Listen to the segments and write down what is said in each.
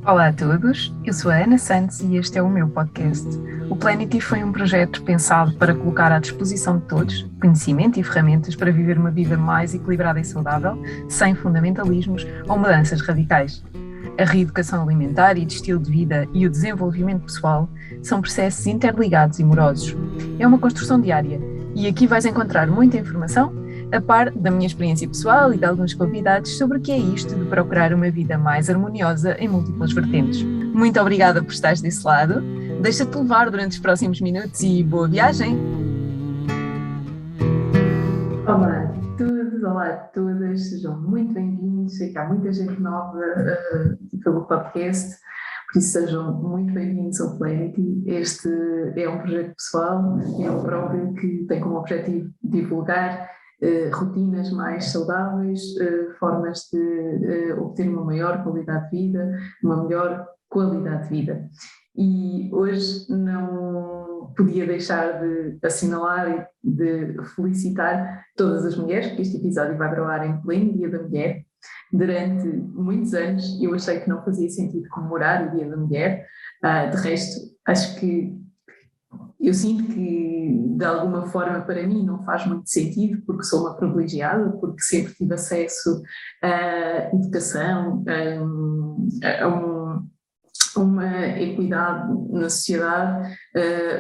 Olá a todos, eu sou a Ana Santos e este é o meu podcast. O Planety foi um projeto pensado para colocar à disposição de todos conhecimento e ferramentas para viver uma vida mais equilibrada e saudável, sem fundamentalismos ou mudanças radicais. A reeducação alimentar e de estilo de vida e o desenvolvimento pessoal são processos interligados e morosos. É uma construção diária e aqui vais encontrar muita informação a par da minha experiência pessoal e de alguns convidados sobre o que é isto de procurar uma vida mais harmoniosa em múltiplas vertentes. Muito obrigada por estares desse lado. Deixa-te levar durante os próximos minutos e boa viagem! Olá a todos, olá a todas, sejam muito bem-vindos. Sei que há muita gente nova pelo podcast, por isso sejam muito bem-vindos ao Planety. Este é um projeto pessoal, é um próprio que tem como objetivo divulgar rotinas mais saudáveis, formas de obter uma maior qualidade de vida, uma melhor qualidade de vida. E hoje não podia deixar de assinalar e de felicitar todas as mulheres, porque este episódio vai para o ar em pleno Dia da Mulher. Durante muitos anos eu achei que não fazia sentido comemorar o Dia da Mulher, de resto acho que eu sinto que, de alguma forma, para mim não faz muito sentido, porque sou uma privilegiada, porque sempre tive acesso à educação, uma equidade na sociedade,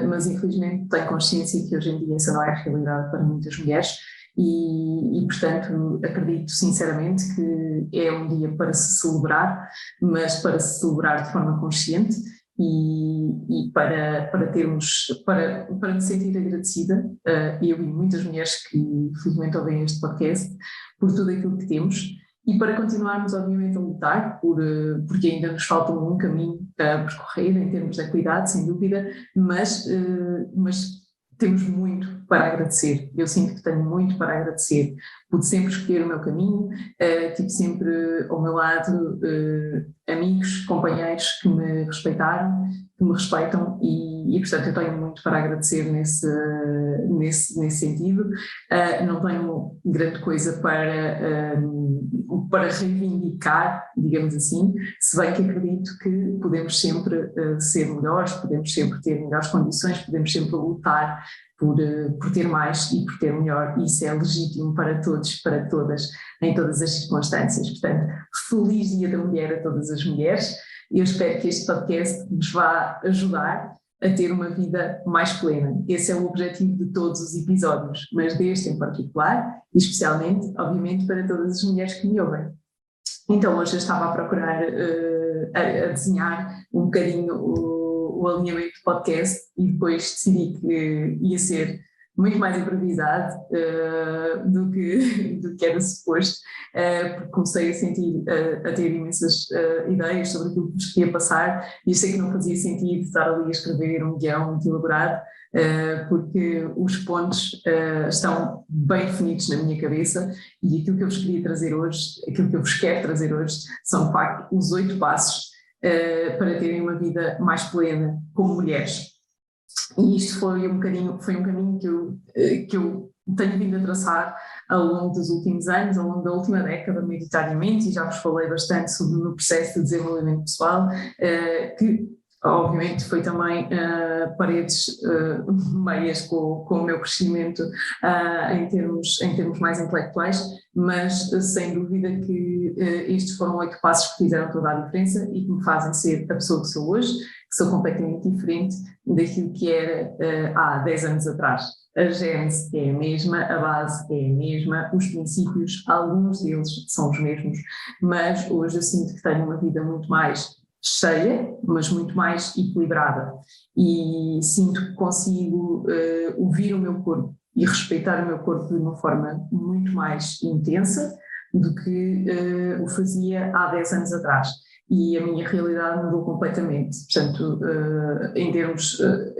mas infelizmente tenho consciência que hoje em dia essa não é a realidade para muitas mulheres e portanto acredito sinceramente que é um dia para se celebrar, mas para se celebrar de forma consciente e para termos, para me sentir agradecida, eu e muitas mulheres que felizmente ouvem este podcast, por tudo aquilo que temos e para continuarmos obviamente a lutar, porque ainda nos falta um caminho a percorrer em termos de equidade, sem dúvida, mas temos muito para agradecer. Eu sinto que tenho muito para agradecer. Pude sempre escolher o meu caminho, tive sempre ao meu lado amigos, companheiros que me respeitaram, que me respeitam e portanto eu tenho muito para agradecer nesse sentido. Não tenho grande coisa para reivindicar, digamos assim, se bem que acredito que podemos sempre ser melhores, podemos sempre ter melhores condições, podemos sempre lutar por ter mais e por ter melhor, e isso é legítimo para todos, para todas, em todas as circunstâncias. Portanto, feliz Dia da Mulher a todas as mulheres. Eu espero que este podcast nos vá ajudar a ter uma vida mais plena. Esse é o objetivo de todos os episódios, mas deste em particular, e especialmente, obviamente, para todas as mulheres que me ouvem. Então, hoje eu estava a procurar, a desenhar um bocadinho o alinhamento do podcast e depois decidi que ia ser muito mais improvisado do que era suposto, porque comecei a sentir, a ter imensas ideias sobre aquilo que vos queria passar e eu sei que não fazia sentido estar ali a escrever um guião muito elaborado, porque os pontos estão bem definidos na minha cabeça e aquilo que eu vos queria trazer hoje, aquilo que eu vos quero trazer hoje, são de facto os 8 passos para terem uma vida mais plena como mulheres. E isto foi um caminho que eu tenho vindo a traçar ao longo dos últimos anos, ao longo da última década, maioritariamente, e já vos falei bastante sobre o meu processo de desenvolvimento pessoal, que obviamente foi também paredes meias com o meu crescimento em termos mais intelectuais, mas sem dúvida que estes foram 8 passos que fizeram toda a diferença e que me fazem ser a pessoa que sou hoje, que sou completamente diferente daquilo que era há 10 anos atrás. A gênese é a mesma, a base é a mesma, os princípios, alguns deles são os mesmos, mas hoje eu sinto que tenho uma vida muito mais cheia, mas muito mais equilibrada e sinto que consigo ouvir o meu corpo e respeitar o meu corpo de uma forma muito mais intensa do que o fazia há 10 anos atrás. E a minha realidade mudou completamente, portanto,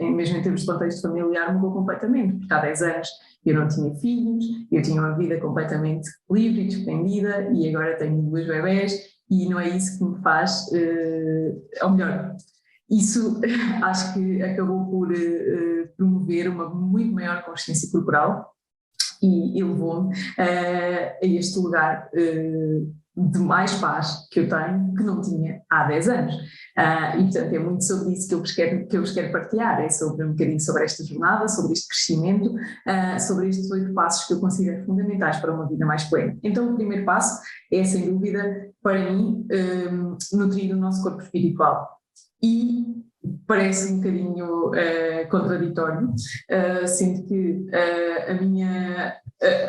mesmo em termos de contexto familiar, mudou completamente, porque há 10 anos eu não tinha filhos, eu tinha uma vida completamente livre e despendida e agora tenho 2 bebés e não é isso que me faz, ou melhor, isso acho que acabou por promover uma muito maior consciência corporal e levou-me a este lugar de mais paz que eu tenho, que não tinha há 10 anos. E portanto é muito sobre isso que eu vos quero partilhar, é sobre um bocadinho sobre esta jornada, sobre este crescimento, sobre estes 8 passos que eu considero fundamentais para uma vida mais plena. Então o primeiro passo é, sem dúvida, para mim, nutrir o nosso corpo espiritual. E parece um bocadinho contraditório, sendo que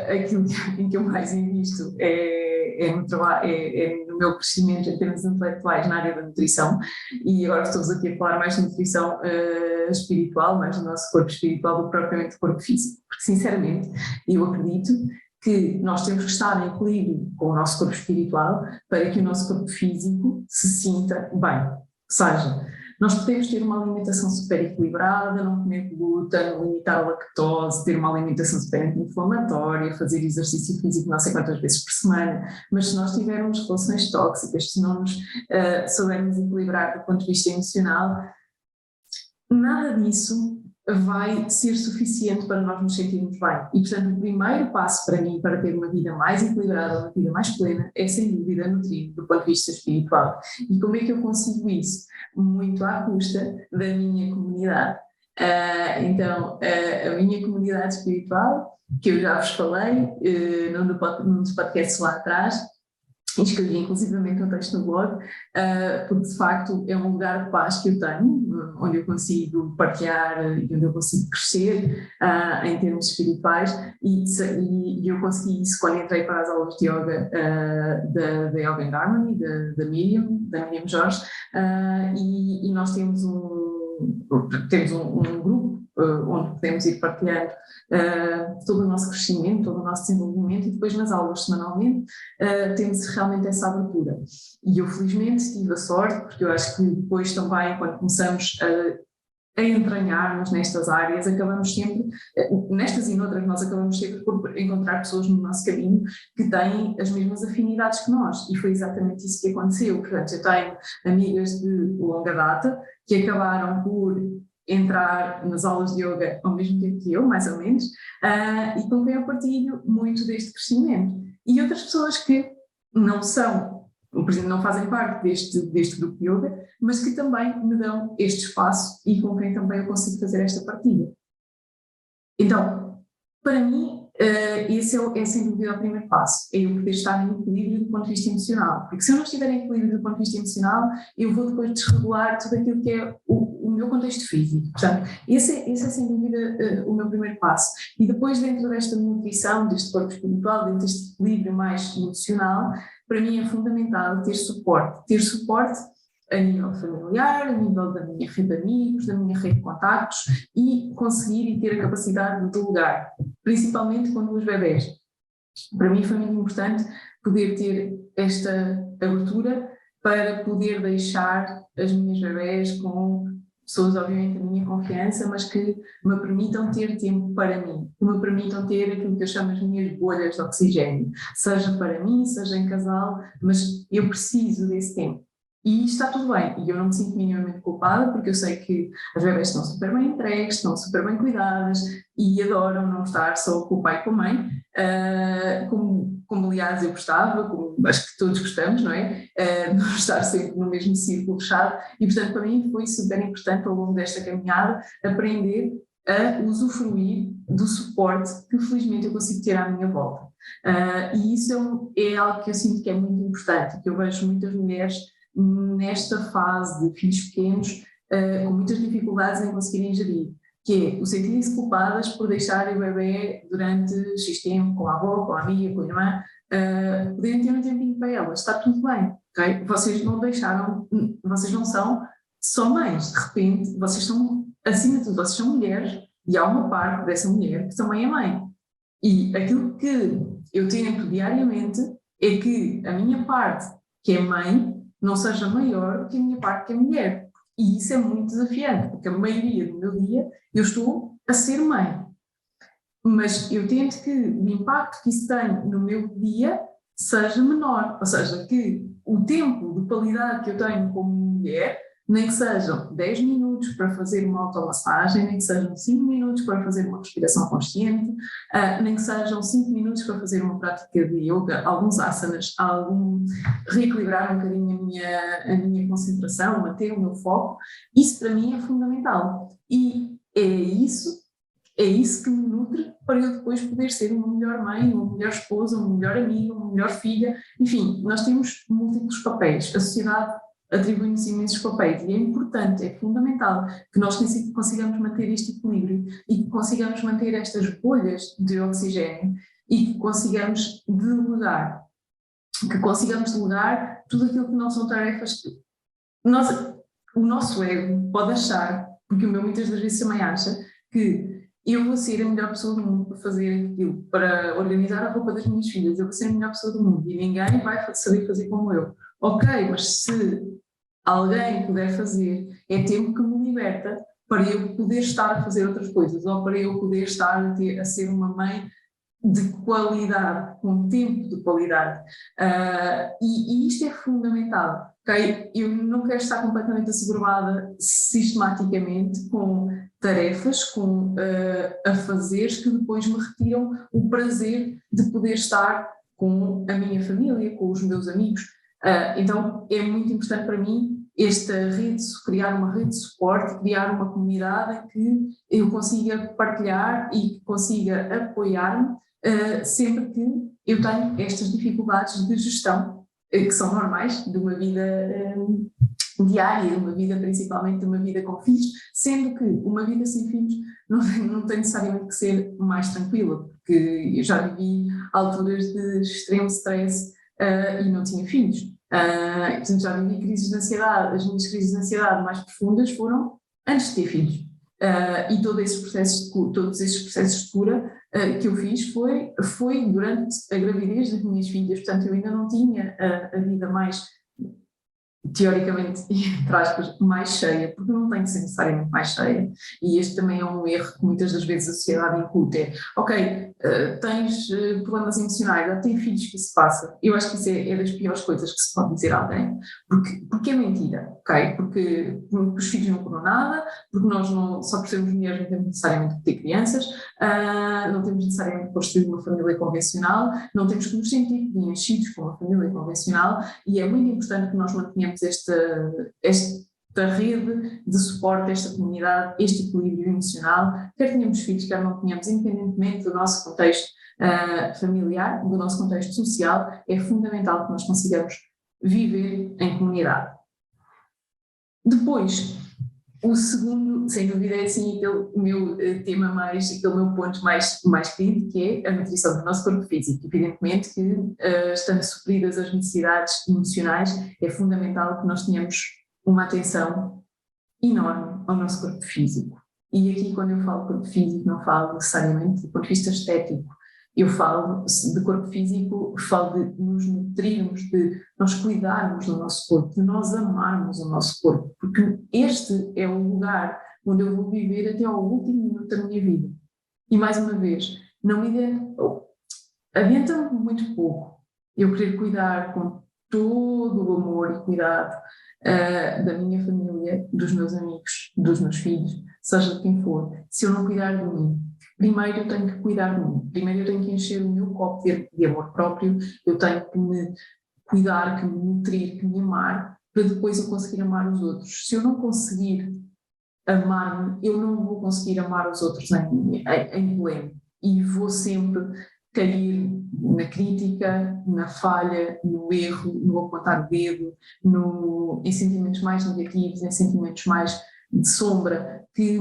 aquilo em que eu mais invisto é no meu crescimento em termos intelectuais na área da nutrição, e agora estou aqui a falar mais de nutrição espiritual, mais do nosso corpo espiritual do que propriamente do corpo físico, porque sinceramente eu acredito que nós temos que estar em equilíbrio com o nosso corpo espiritual para que o nosso corpo físico se sinta bem. Ou seja, nós podemos ter uma alimentação super equilibrada, não comer glúten, limitar a lactose, ter uma alimentação super anti-inflamatória, fazer exercício físico não sei quantas vezes por semana, mas se nós tivermos relações tóxicas, se não nos soubermos equilibrar do ponto de vista emocional, nada disso vai ser suficiente para nós nos sentirmos bem. E, portanto, o primeiro passo para mim, para ter uma vida mais equilibrada, uma vida mais plena, é, sem dúvida, nutrir do ponto de vista espiritual. E como é que eu consigo isso? Muito à custa da minha comunidade. Então, a minha comunidade espiritual, que eu já vos falei num dos podcasts lá atrás, escrevi inclusivamente um texto no blog, porque de facto é um lugar de paz que eu tenho, onde eu consigo partilhar e onde eu consigo crescer em termos espirituais, e eu consegui isso quando entrei para as aulas de yoga da Yoga and Harmony, da Miriam Jorge, e nós temos um grupo onde podemos ir partilhando todo o nosso crescimento, todo o nosso desenvolvimento, e depois nas aulas semanalmente temos realmente essa abertura. E eu felizmente tive a sorte, porque eu acho que depois também, quando começamos a entranhar-nos nestas áreas, acabamos sempre, nestas e noutras, nós acabamos sempre por encontrar pessoas no nosso caminho que têm as mesmas afinidades que nós, e foi exatamente isso que aconteceu. Portanto, eu tenho amigas de longa data que acabaram por entrar nas aulas de yoga ao mesmo tempo que eu, mais ou menos, e com quem eu partilho muito deste crescimento. E outras pessoas que não são, por exemplo, não fazem parte deste grupo de yoga, mas que também me dão este espaço e com quem também eu consigo fazer esta partilha. Então, para mim, esse é sem dúvida o primeiro passo, é eu poder estar em equilíbrio do ponto de vista emocional, porque se eu não estiver em equilíbrio do ponto de vista emocional, eu vou depois desregular tudo aquilo que é o meu contexto físico. Portanto, esse é sem dúvida o meu primeiro passo. E depois, dentro desta nutrição, deste corpo espiritual, dentro deste equilíbrio mais emocional, para mim é fundamental ter suporte a nível familiar, a nível da minha rede de amigos, da minha rede de contactos, e conseguir e ter a capacidade de delegar, principalmente quando os bebés. Para mim foi muito importante poder ter esta abertura para poder deixar as minhas bebés com pessoas, obviamente, da minha confiança, mas que me permitam ter tempo para mim, que me permitam ter aquilo que eu chamo as minhas bolhas de oxigênio, seja para mim, seja em casal, mas eu preciso desse tempo. E está tudo bem, e eu não me sinto minimamente culpada, porque eu sei que as bebés estão super bem entregues, estão super bem cuidadas e adoram não estar só com o pai e com a mãe, como aliás eu gostava, como acho que todos gostamos, não é? Não estar sempre no mesmo círculo fechado, e portanto para mim foi super importante ao longo desta caminhada aprender a usufruir do suporte que felizmente eu consigo ter à minha volta. E isso é algo que eu sinto que é muito importante, que eu vejo muitas mulheres nesta fase de filhos pequenos com muitas dificuldades em conseguirem gerir, que é o sentirem-se culpadas por deixarem o bebê durante X tempo com a avó, com a amiga, com a irmã, poderem ter um tempinho para elas, está tudo bem, ok? Vocês não são só mães, de repente vocês são, acima de tudo, vocês são mulheres, e há uma parte dessa mulher que também é mãe, e aquilo que eu tento diariamente é que a minha parte, que é mãe, não seja maior que a minha parte que é mulher. E isso é muito desafiante, porque a maioria do meu dia eu estou a ser mãe. Mas eu tento que o impacto que isso tem no meu dia seja menor, ou seja, que o tempo de qualidade que eu tenho como mulher Nem que sejam 10 minutos para fazer uma automassagem, nem que sejam 5 minutos para fazer uma respiração consciente, nem que sejam 5 minutos para fazer uma prática de yoga, alguns asanas, reequilibrar um bocadinho a minha concentração, manter o meu foco. Isso para mim é fundamental. E é isso que me nutre para eu depois poder ser uma melhor mãe, uma melhor esposa, uma melhor amiga, uma melhor filha. Enfim, nós temos múltiplos papéis. A sociedade atribui-nos imensos papéis e é importante, é fundamental que nós consigamos manter este equilíbrio e que consigamos manter estas bolhas de oxigênio e que consigamos delegar tudo aquilo que não são tarefas que o nosso ego pode achar, porque o meu muitas das vezes também acha que eu vou ser a melhor pessoa do mundo para fazer aquilo, para organizar a roupa das minhas filhas, eu vou ser a melhor pessoa do mundo e ninguém vai saber fazer como eu. Ok, mas se alguém puder fazer, é tempo que me liberta para eu poder estar a fazer outras coisas, ou para eu poder estar a ser uma mãe de qualidade, com tempo de qualidade. E isto é fundamental. Okay? Eu não quero estar completamente assoberbada sistematicamente com tarefas, com afazeres que depois me retiram o prazer de poder estar com a minha família, com os meus amigos. Então é muito importante para mim criar uma rede de suporte, criar uma comunidade em que eu consiga partilhar e consiga apoiar-me sempre que eu tenho estas dificuldades de gestão, que são normais de uma vida diária, de uma vida principalmente de uma vida com filhos, sendo que uma vida sem filhos não tem necessariamente que ser mais tranquila, porque eu já vivi alturas de extremo stress e não tinha filhos. Portanto, já vivi crises de ansiedade. As minhas crises de ansiedade mais profundas foram antes de ter filhos. E todos esses processos de cura que eu fiz foi durante a gravidez das minhas filhas. Portanto, eu ainda não tinha a vida mais, teoricamente, entre aspas, mais cheia, porque não tem que ser necessariamente mais cheia, e este também é um erro que muitas das vezes a sociedade incute, ok, tens problemas emocionais, já tens filhos que isso passa. Eu acho que isso é das piores coisas que se pode dizer a alguém, porque é mentira, ok? Porque os filhos não curam nada, porque nós só por sermos mulheres não temos necessariamente que ter crianças, não temos necessariamente que construir uma família convencional, não temos que nos sentir preenchidos com uma família convencional, e é muito importante que nós mantenhamos esta rede de suporte, esta comunidade, este equilíbrio emocional, quer tenhamos filhos, quer não tenhamos, independentemente do nosso contexto familiar, do nosso contexto social, é fundamental que nós consigamos viver em comunidade. Depois, o segundo, sem dúvida, é assim aquele meu tema aquele meu ponto mais querido, que é a nutrição do nosso corpo físico. Evidentemente que, estando supridas as necessidades emocionais, é fundamental que nós tenhamos uma atenção enorme ao nosso corpo físico. E aqui, quando eu falo corpo físico, não falo necessariamente do ponto de vista estético. Eu falo de corpo físico, falo de nos nutrirmos, de nós cuidarmos do nosso corpo, de nós amarmos o nosso corpo, porque este é o lugar onde eu vou viver até ao último minuto da minha vida. E mais uma vez, adianta-me muito pouco eu querer cuidar com todo o amor e cuidado da minha família, dos meus amigos, dos meus filhos, seja de quem for, se eu não cuidar de mim. Primeiro eu tenho que cuidar de mim, primeiro eu tenho que encher o meu copo de amor próprio, eu tenho que me cuidar, que me nutrir, que me amar, para depois eu conseguir amar os outros. Se eu não conseguir amar-me, eu não vou conseguir amar os outros em pleno, e vou sempre cair na crítica, na falha, no erro, no apontar o dedo, em sentimentos mais negativos, em sentimentos mais de sombra, que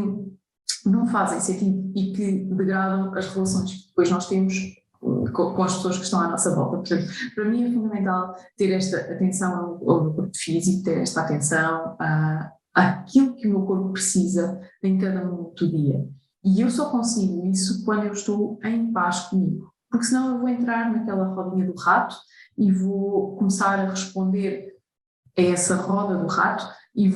não fazem sentido e que degradam as relações que depois nós temos com as pessoas que estão à nossa volta. Portanto, para mim é fundamental ter esta atenção ao meu corpo físico, ter esta atenção àquilo que o meu corpo precisa em cada momento do dia. E eu só consigo isso quando eu estou em paz comigo, porque senão eu vou entrar naquela rodinha do rato e vou começar a responder a essa roda do rato e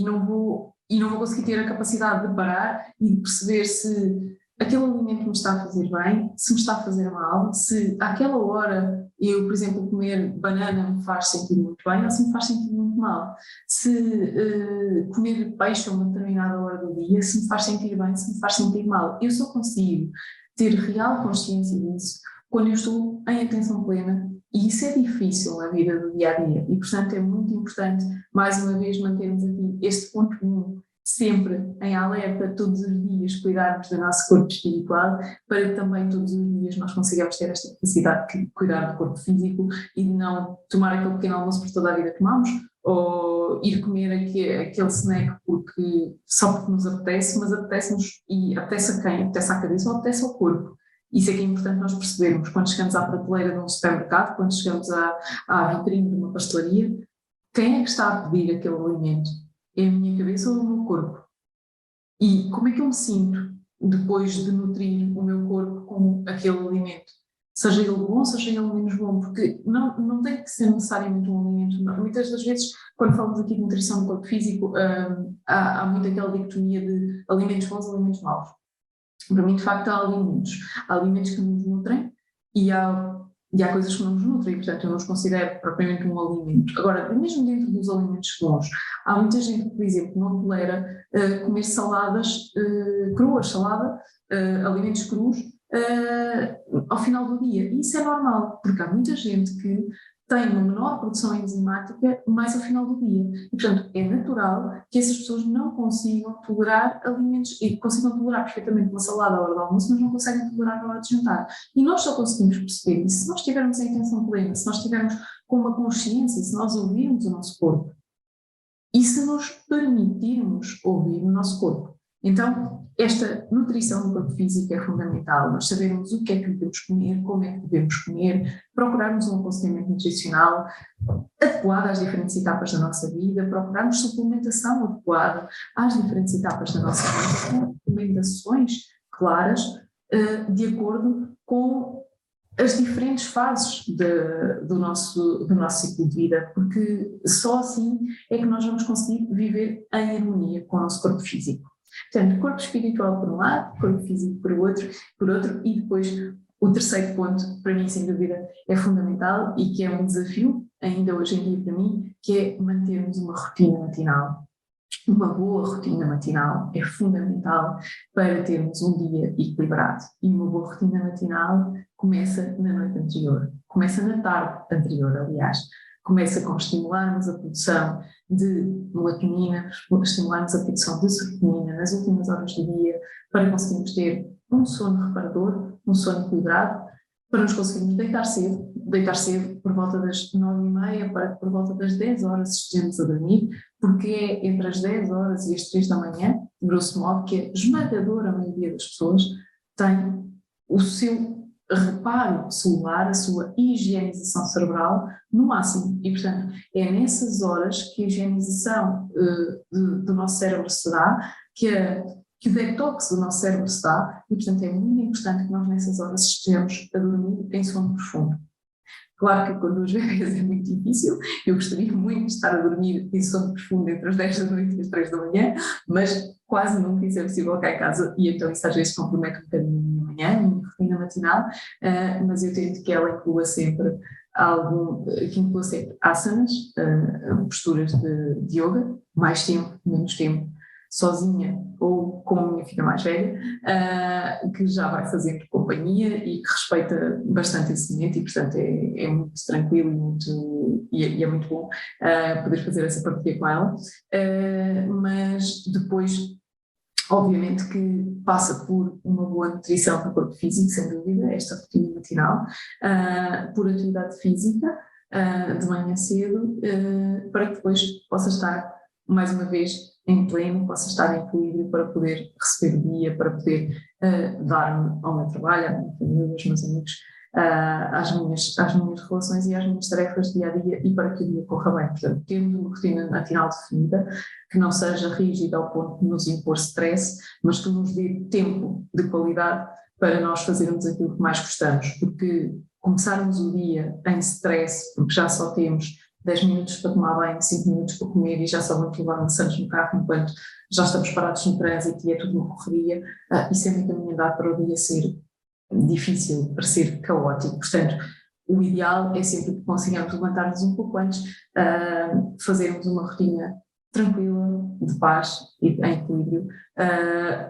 não vou conseguir ter a capacidade de parar e de perceber se aquele alimento me está a fazer bem, se me está a fazer mal, se àquela hora eu, por exemplo, comer banana me faz sentir muito bem ou se me faz sentir muito mal. Se comer peixe a uma determinada hora do dia, se me faz sentir bem, se me faz sentir mal. Eu só consigo ter real consciência disso quando eu estou em atenção plena, e isso é difícil na vida do dia a dia, e portanto é muito importante, mais uma vez, mantermos aqui este ponto comum, sempre em alerta, todos os dias, cuidarmos do nosso corpo espiritual, para que também todos os dias nós consigamos ter esta capacidade de cuidar do corpo físico e de não tomar aquele pequeno almoço por toda a vida que tomamos, ou ir comer aquele snack só porque nos apetece, mas apetece-nos, e apetece a quem? Apetece à cabeça ou apetece ao corpo? Isso é que é importante nós percebermos quando chegamos à prateleira de um supermercado, quando chegamos à vitrine de uma pastelaria, quem é que está a pedir aquele alimento? É a minha cabeça ou o meu corpo? E como é que eu me sinto depois de nutrir o meu corpo com aquele alimento? Seja ele bom, seja ele menos bom, porque não tem que ser necessariamente um alimento. Não. Muitas das vezes, quando falamos aqui de nutrição do corpo físico, há muito aquela dicotomia de alimentos bons e alimentos maus. Para mim, de facto, há alimentos que nos nutrem e há coisas que não nos nutrem, portanto, eu não os considero propriamente um alimento. Agora, mesmo dentro dos alimentos bons, há muita gente que, por exemplo, não tolera comer saladas cruas, alimentos crus, ao final do dia. E isso é normal, porque há muita gente que tem uma menor produção enzimática mais ao final do dia. E, portanto, é natural que essas pessoas não consigam tolerar alimentos, e consigam tolerar perfeitamente uma salada à hora do almoço, mas não conseguem tolerar à hora de jantar. E nós só conseguimos perceber isso se nós tivermos a intenção plena, se nós estivermos com uma consciência, se nós ouvirmos o nosso corpo e se nos permitirmos ouvir o nosso corpo. Então, esta nutrição do corpo físico é fundamental, nós sabermos o que é que devemos comer, como é que devemos comer, procurarmos um aconselhamento nutricional adequado às diferentes etapas da nossa vida, procurarmos suplementação adequada às diferentes etapas da nossa vida, com recomendações claras, de acordo com as diferentes fases do nosso ciclo de vida, porque só assim é que nós vamos conseguir viver em harmonia com o nosso corpo físico. Portanto, corpo espiritual por um lado, corpo físico por outro, e depois o terceiro ponto, para mim, sem dúvida, é fundamental e que é um desafio, ainda hoje em dia para mim, que é mantermos uma rotina matinal. Uma boa rotina matinal é fundamental para termos um dia equilibrado. E uma boa rotina matinal começa na noite anterior, começa na tarde anterior, aliás. Começa com estimularmos a produção de melatonina, estimularmos a produção de serotonina nas últimas horas do dia, para conseguirmos ter um sono reparador, um sono equilibrado, para nos conseguirmos deitar cedo por volta das 9h30, para que por volta das 10 horas estejamos a dormir, porque é entre as 10 horas e as 3 da manhã, grosso modo, que a esmagadora maioria das pessoas tem o seu reparo celular, a sua higienização cerebral no máximo. E, portanto, é nessas horas que a higienização do nosso cérebro se dá, que o detox do nosso cérebro se dá, e, portanto, é muito importante que nós nessas horas estejamos a dormir em sono profundo. Claro que com 2 bebês é muito difícil, eu gostaria muito de estar a dormir em sono profundo entre as 10 da noite e as 3 da manhã, mas quase nunca isso é possível cá em casa, e então isso às vezes compromete um bocadinho a minha manhã, a minha rotina matinal, mas eu tento que ela inclua sempre asanas, posturas de yoga, mais tempo, menos tempo, sozinha ou com a minha filha mais velha, que já vai fazendo companhia e que respeita bastante esse momento, e portanto é muito tranquilo e é muito bom poder fazer essa partilha com ela, mas depois obviamente que passa por uma boa nutrição do corpo físico, sem dúvida, esta rotina matinal, por atividade física de manhã cedo, para que depois possa estar mais uma vez em pleno, possa estar em equilíbrio para poder receber o dia, para poder dar-me ao meu trabalho, à minha família, aos meus amigos, às minhas relações e às minhas tarefas dia a dia, e para que o dia corra bem. Portanto, temos uma rotina matinal definida, que não seja rígida ao ponto de nos impor stress, mas que nos dê tempo de qualidade para nós fazermos aquilo que mais gostamos, porque começarmos o dia em stress, porque já só temos 10 minutos para tomar banho, 5 minutos para comer e já só vamos levar maçãs no carro enquanto já estamos parados no trânsito e é tudo uma correria. Isso é muito a minha idade para o dia ser difícil, para ser caótico. Portanto, o ideal é sempre que consigamos levantar-nos um pouco antes, fazermos uma rotina tranquila, de paz e em equilíbrio,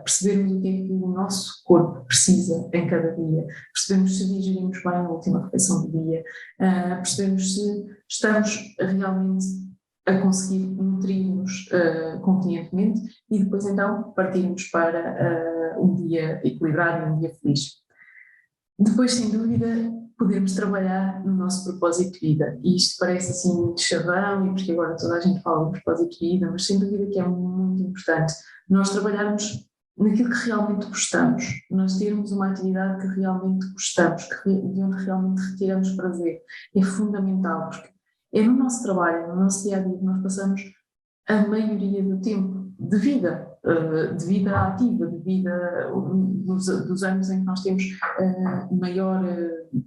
percebermos o que é que o nosso corpo precisa em cada dia, percebermos se digerimos bem a última refeição do dia, percebermos se estamos realmente a conseguir nutrir-nos convenientemente e depois então partirmos para um dia equilibrado e um dia feliz. Depois, sem dúvida, podermos trabalhar no nosso propósito de vida. E isto parece assim muito chavão, e porque agora toda a gente fala de propósito de vida, mas sem dúvida que é muito importante nós trabalharmos naquilo que realmente gostamos, nós termos uma atividade que realmente gostamos, de onde realmente retiramos prazer. É fundamental, porque é no nosso trabalho, no nosso dia-a-dia que nós passamos a maioria do tempo de vida ativa, de vida dos anos em que nós temos maior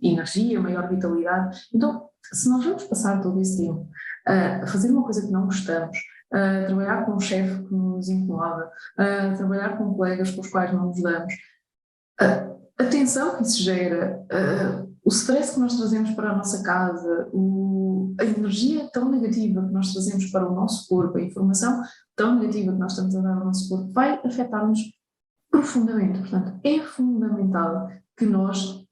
energia, maior vitalidade. Então, se nós vamos passar todo esse tempo a fazer uma coisa que não gostamos, a trabalhar com um chefe que nos incomoda, a trabalhar com colegas com os quais não nos damos, a tensão que isso gera, o stress que nós trazemos para a nossa casa, a energia tão negativa que nós trazemos para o nosso corpo, a informação tão negativa que nós estamos a dar ao nosso corpo, vai afetar-nos profundamente. Portanto, é fundamental que nós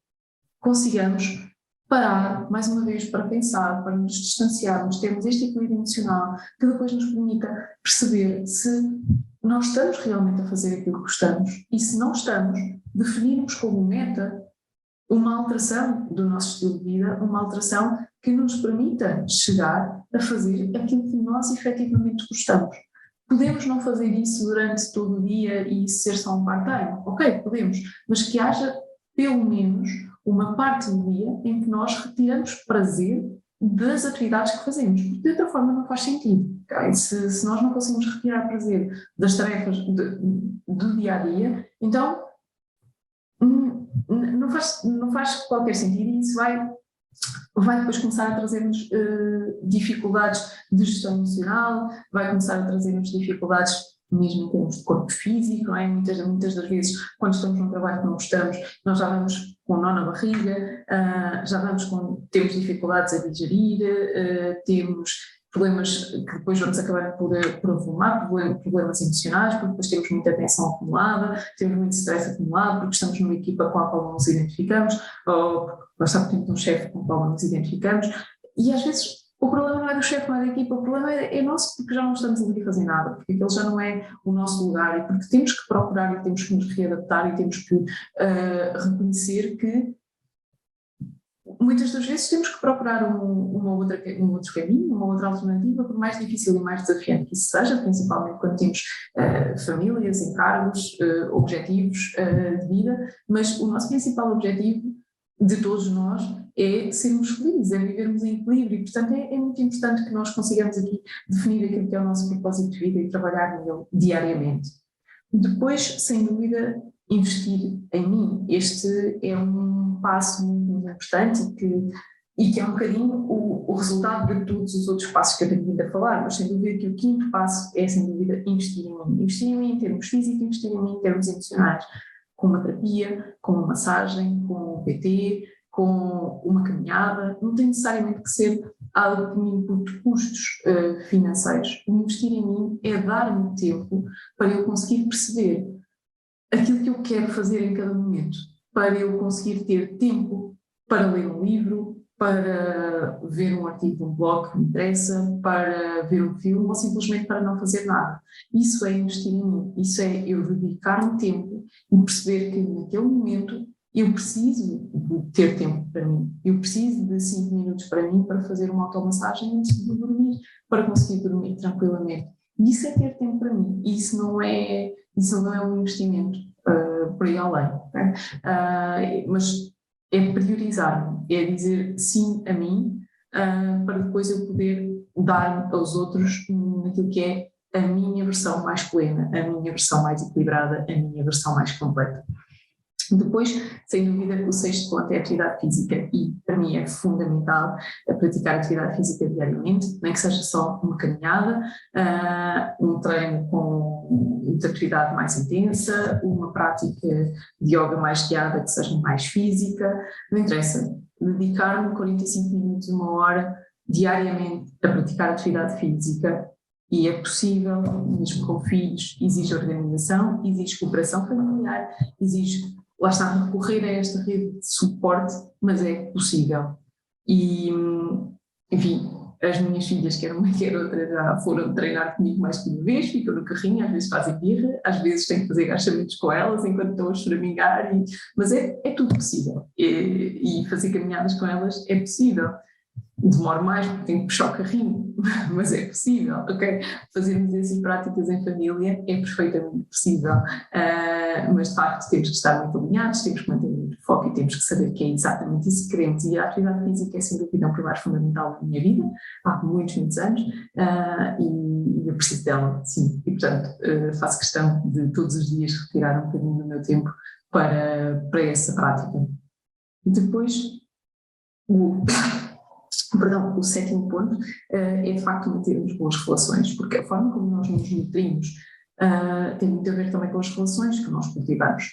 consigamos parar, mais uma vez, para pensar, para nos distanciarmos, termos este equilíbrio emocional que depois nos permita perceber se nós estamos realmente a fazer aquilo que gostamos e se não estamos, definirmos como meta uma alteração do nosso estilo de vida, uma alteração que nos permita chegar a fazer aquilo que nós efetivamente gostamos. Podemos não fazer isso durante todo o dia e ser só um part-time? Ok, podemos, mas que haja pelo menos uma parte do dia em que nós retiramos prazer das atividades que fazemos, porque de outra forma não faz sentido. Okay? Se nós não conseguimos retirar prazer das tarefas do dia-a-dia, então não faz qualquer sentido e isso vai depois começar a trazer-nos dificuldades de gestão emocional, vai começar a trazer-nos dificuldades mesmo em termos de corpo físico, não é? Muitas das vezes, quando estamos num trabalho que não gostamos, nós já vamos com nó na barriga, temos dificuldades a digerir, temos problemas que depois vamos acabar por avolumar, problemas emocionais, porque depois temos muita tensão acumulada, temos muito stress acumulado, porque estamos numa equipa com a qual não nos identificamos, ou porque temos um chefe com o qual não nos identificamos, e às vezes o problema não é do chefe, não é da equipa, o problema é nosso porque já não estamos ali a fazer nada, porque aquele já não é o nosso lugar e porque temos que procurar e temos que nos readaptar e temos que reconhecer que muitas das vezes temos que procurar um outro caminho, uma outra alternativa, por mais difícil e mais desafiante que isso seja, principalmente quando temos famílias, encargos, objetivos de vida, mas o nosso principal objetivo de todos nós é sermos felizes, é vivermos em equilíbrio e, portanto, é muito importante que nós consigamos aqui definir aquilo que é o nosso propósito de vida e trabalhar nele diariamente. Depois, sem dúvida, investir em mim. Este é um passo muito importante e que é um bocadinho o resultado de todos os outros passos que eu tenho vindo a falar, mas sem dúvida que o quinto passo é, sem dúvida, investir em mim. Investir em mim em termos físicos, investir em mim em termos emocionais, com uma terapia, com uma massagem, com um PT, com uma caminhada. Não tem necessariamente que ser algo que me impute custos financeiros. O investir em mim é dar-me tempo para eu conseguir perceber aquilo que eu quero fazer em cada momento, para eu conseguir ter tempo para ler um livro, para ver um artigo de um blog que me interessa, para ver um filme ou simplesmente para não fazer nada. Isso é investir em mim, isso é eu dedicar-me tempo e perceber que naquele momento eu preciso de ter tempo para mim, eu preciso de 5 minutos para mim para fazer uma automassagem antes de dormir, para conseguir dormir tranquilamente. E isso é ter tempo para mim, isso não é um investimento por aí além, okay? Mas é priorizar-me, é dizer sim a mim para depois eu poder dar aos outros naquilo que é a minha versão mais plena, a minha versão mais equilibrada, a minha versão mais completa. Depois, sem dúvida, o sexto ponto é a atividade física e, para mim, é fundamental praticar atividade física diariamente, nem que seja só uma caminhada, um treino com muita atividade mais intensa, uma prática de yoga mais guiada, que seja mais física, não interessa, dedicar-me 45 minutos, uma hora, diariamente a praticar atividade física. E é possível, mesmo com filhos, exige organização, exige cooperação familiar, exige, lá está, recorrer a esta rede de suporte, mas é possível. E, enfim, as minhas filhas, quer uma quer outra, já foram treinar comigo mais que uma vez, ficam no carrinho, às vezes fazem birra, às vezes tenho que fazer agachamentos com elas enquanto estão a choramingar, mas é tudo possível. E fazer caminhadas com elas é possível. Demoro mais porque tenho que puxar o carrinho, mas é possível, ok? Fazermos essas práticas em família é perfeitamente possível, mas de facto temos que estar muito alinhados, temos que manter o foco e temos que saber que é exatamente isso que queremos. E a atividade física é sem dúvida um pilar fundamental da minha vida, há muitos, muitos anos, e eu preciso dela, sim. E portanto faço questão de todos os dias retirar um bocadinho do meu tempo para essa prática. Depois, o sétimo ponto é de facto mantermos boas relações, porque a forma como nós nos nutrimos tem muito a ver também com as relações que nós cultivamos.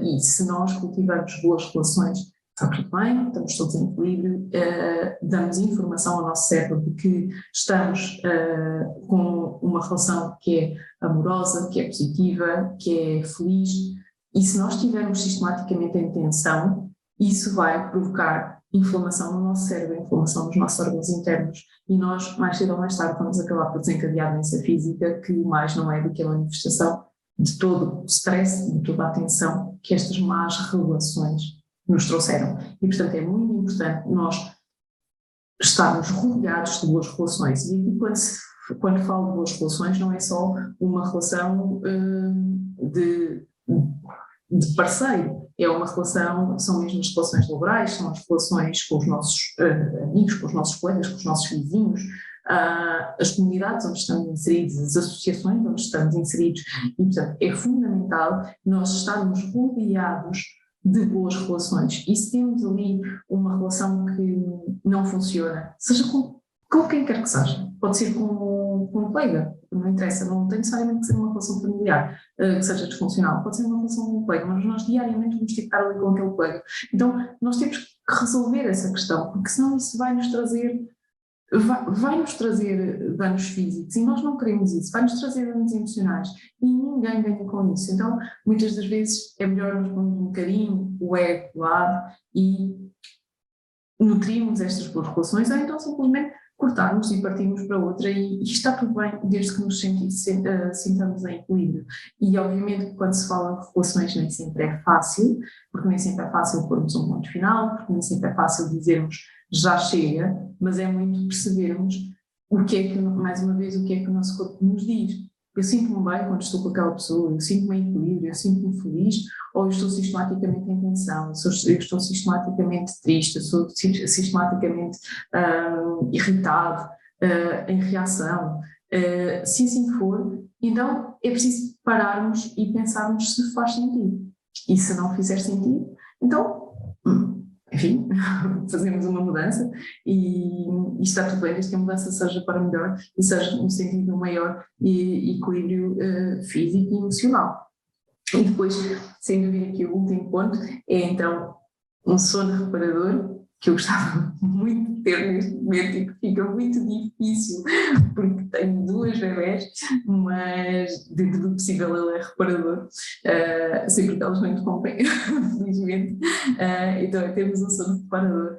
E se nós cultivamos boas relações, está tudo bem, estamos todos em equilíbrio, damos informação ao nosso cérebro de que estamos com uma relação que é amorosa, que é positiva, que é feliz, e se nós estivermos sistematicamente em tensão, isso vai provocar inflamação no nosso cérebro, inflamação nos nossos órgãos internos, e nós, mais cedo ou mais tarde, vamos acabar por desencadear doença física, que mais não é do que a manifestação de todo o stress, de toda a tensão que estas más relações nos trouxeram. E, portanto, é muito importante nós estarmos rodeados de boas relações. E aqui, quando falo de boas relações, não é só uma relação de parceiro, é uma relação, são mesmo as relações laborais, são as relações com os nossos amigos, com os nossos colegas, com os nossos vizinhos, as comunidades onde estamos inseridos, as associações onde estamos inseridos, e portanto é fundamental nós estarmos rodeados de boas relações. E se temos ali uma relação que não funciona, seja com quem quer que seja, pode ser com um colega, não interessa, não tem necessariamente que ser uma relação familiar que seja disfuncional, pode ser uma relação com um colega, mas nós diariamente vamos ter que estar ali com aquele colega. Então nós temos que resolver essa questão, porque senão isso vai-nos trazer danos físicos, e nós não queremos isso, vai-nos trazer danos emocionais, e ninguém ganha com isso. Então muitas das vezes é melhor nos pormos um bocadinho o ego do lado e nutrirmos estas boas relações, ou então simplesmente cortarmos e partirmos para outra, e está tudo bem desde que nos sintamos em equilíbrio. E obviamente que quando se fala de relações nem sempre é fácil, porque nem sempre é fácil pormos um ponto final, porque nem sempre é fácil dizermos já chega, mas é muito percebermos o que é que, mais uma vez, o que é que o nosso corpo nos diz. Eu sinto-me bem quando estou com aquela pessoa, eu sinto-me em equilíbrio, eu sinto-me feliz, ou eu estou sistematicamente em tensão, eu estou sistematicamente triste, eu sou sistematicamente irritado, em reação. Se assim for, então é preciso pararmos e pensarmos se faz sentido. E se não fizer sentido, então, enfim, fazemos uma mudança e está tudo bem, desde que a mudança seja para melhor e seja no sentido de um maior equilíbrio físico e emocional. E depois, sem dúvida que o último ponto é então um sono reparador, que eu gostava muito de ter neste momento e que fica muito difícil porque tenho 2 bebés, mas dentro do possível ele é reparador, sempre que elas não interrompem, felizmente. Então é termos um sono reparador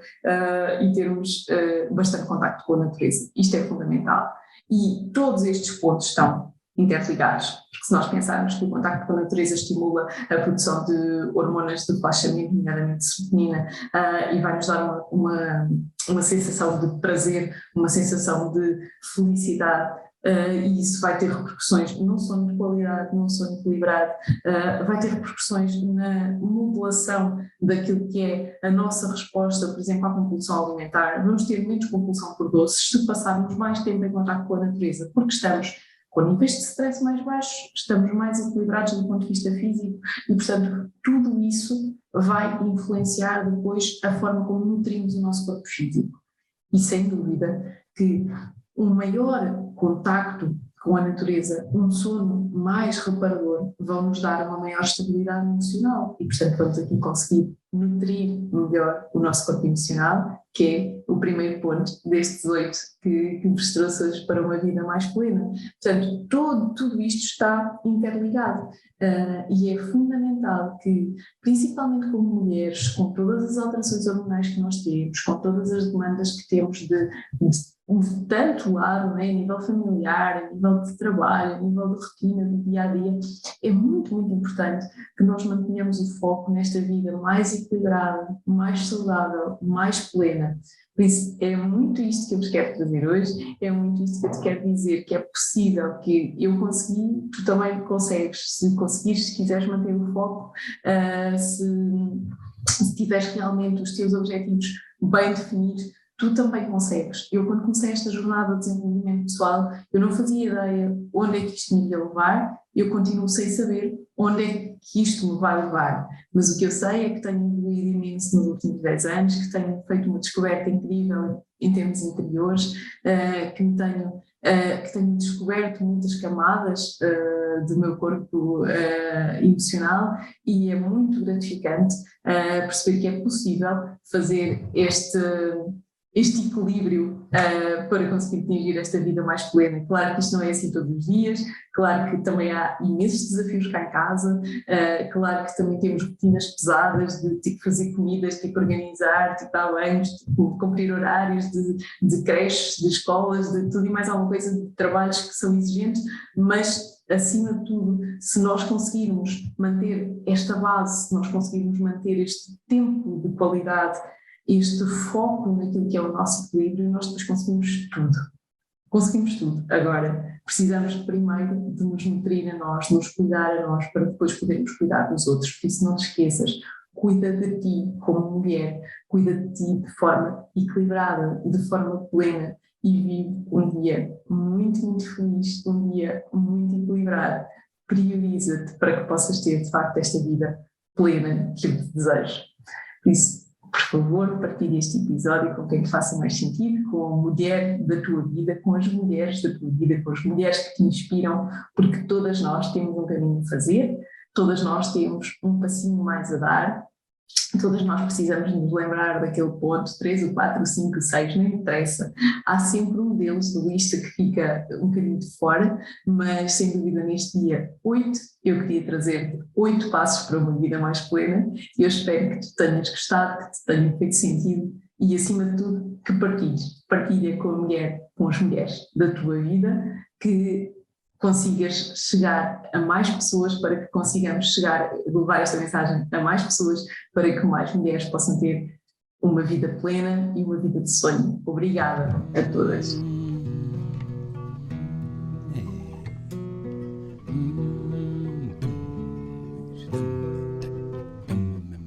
e termos bastante contacto com a natureza. Isto é fundamental. E todos estes pontos estão interligados, porque se nós pensarmos que o contacto com a natureza estimula a produção de hormonas de relaxamento, nomeadamente serotonina, e vai-nos dar uma sensação de prazer, uma sensação de felicidade, e isso vai ter repercussões num sono de qualidade, num sono equilibrado, vai ter repercussões na modulação daquilo que é a nossa resposta, por exemplo, à compulsão alimentar. Vamos ter menos compulsão por doces se passarmos mais tempo em contacto com a natureza, porque estamos com níveis de stress mais baixos, estamos mais equilibrados do ponto de vista físico e, portanto, tudo isso vai influenciar depois a forma como nutrimos o nosso corpo físico. E sem dúvida que um maior contacto com a natureza, um sono mais reparador, vão nos dar uma maior estabilidade emocional e, portanto, vamos aqui conseguir nutrir melhor o nosso corpo emocional, que é o primeiro ponto destes 8 que vos trouxe hoje para uma vida mais plena. Portanto, tudo isto está interligado e é fundamental que, principalmente como mulheres, com todas as alterações hormonais que nós temos, com todas as demandas que temos de tanto lado, né, a nível familiar, a nível de trabalho, a nível de rotina, do dia-a-dia, é muito, muito importante que nós mantenhamos o foco nesta vida mais equilibrada, mais saudável, mais plena. Por isso, é muito isto que eu vos quero trazer hoje, é muito isto que eu te quero dizer, que é possível, que eu consegui, tu também consegues, se conseguires, se quiseres manter o foco, se tiveres realmente os teus objetivos bem definidos, tu também consegues. Eu, quando comecei esta jornada de desenvolvimento pessoal, eu não fazia ideia onde é que isto me ia levar, eu continuo sem saber onde é que isto me vai levar. Mas o que eu sei é que tenho evoluído imenso nos últimos 10 anos, que tenho feito uma descoberta incrível em termos interiores, que tenho descoberto muitas camadas do meu corpo emocional e é muito gratificante perceber que é possível fazer este equilíbrio para conseguir atingir esta vida mais plena. Claro que isto não é assim todos os dias, claro que também há imensos desafios cá em casa, claro que também temos rotinas pesadas de tipo fazer comidas, tipo organizar, tipo dar banhos, tipo, cumprir horários de creches, de escolas, de tudo e mais alguma coisa, de trabalhos que são exigentes, mas acima de tudo, se nós conseguirmos manter esta base, se nós conseguirmos manter este tempo de qualidade, este foco naquilo que é o nosso equilíbrio, nós depois conseguimos tudo. Conseguimos tudo. Agora, precisamos primeiro de nos nutrir a nós, de nos cuidar a nós, para depois podermos cuidar dos outros. Por isso não te esqueças, cuida de ti como mulher, cuida de ti de forma equilibrada, de forma plena e vive um dia muito, muito feliz, um dia muito equilibrado. Prioriza-te para que possas ter, de facto, esta vida plena que eu te desejo. Por isso, por favor, partilhe este episódio com quem te faça mais sentido, com a mulher da tua vida, com as mulheres da tua vida, com as mulheres que te inspiram, porque todas nós temos um caminho a fazer, todas nós temos um passinho mais a dar, todas nós precisamos nos lembrar daquele ponto, 3, o 4, o 5, o 6, nem interessa. Há sempre um deles da lista que fica um bocadinho de fora, mas sem dúvida neste dia 8, eu queria trazer 8 passos para uma vida mais plena e eu espero que tu tenhas gostado, que te tenha feito sentido e acima de tudo que partilha com a mulher, com as mulheres da tua vida, que consigas chegar a mais pessoas, para que consigamos levar esta mensagem a mais pessoas, para que mais mulheres possam ter uma vida plena e uma vida de sonho. Obrigada a todas.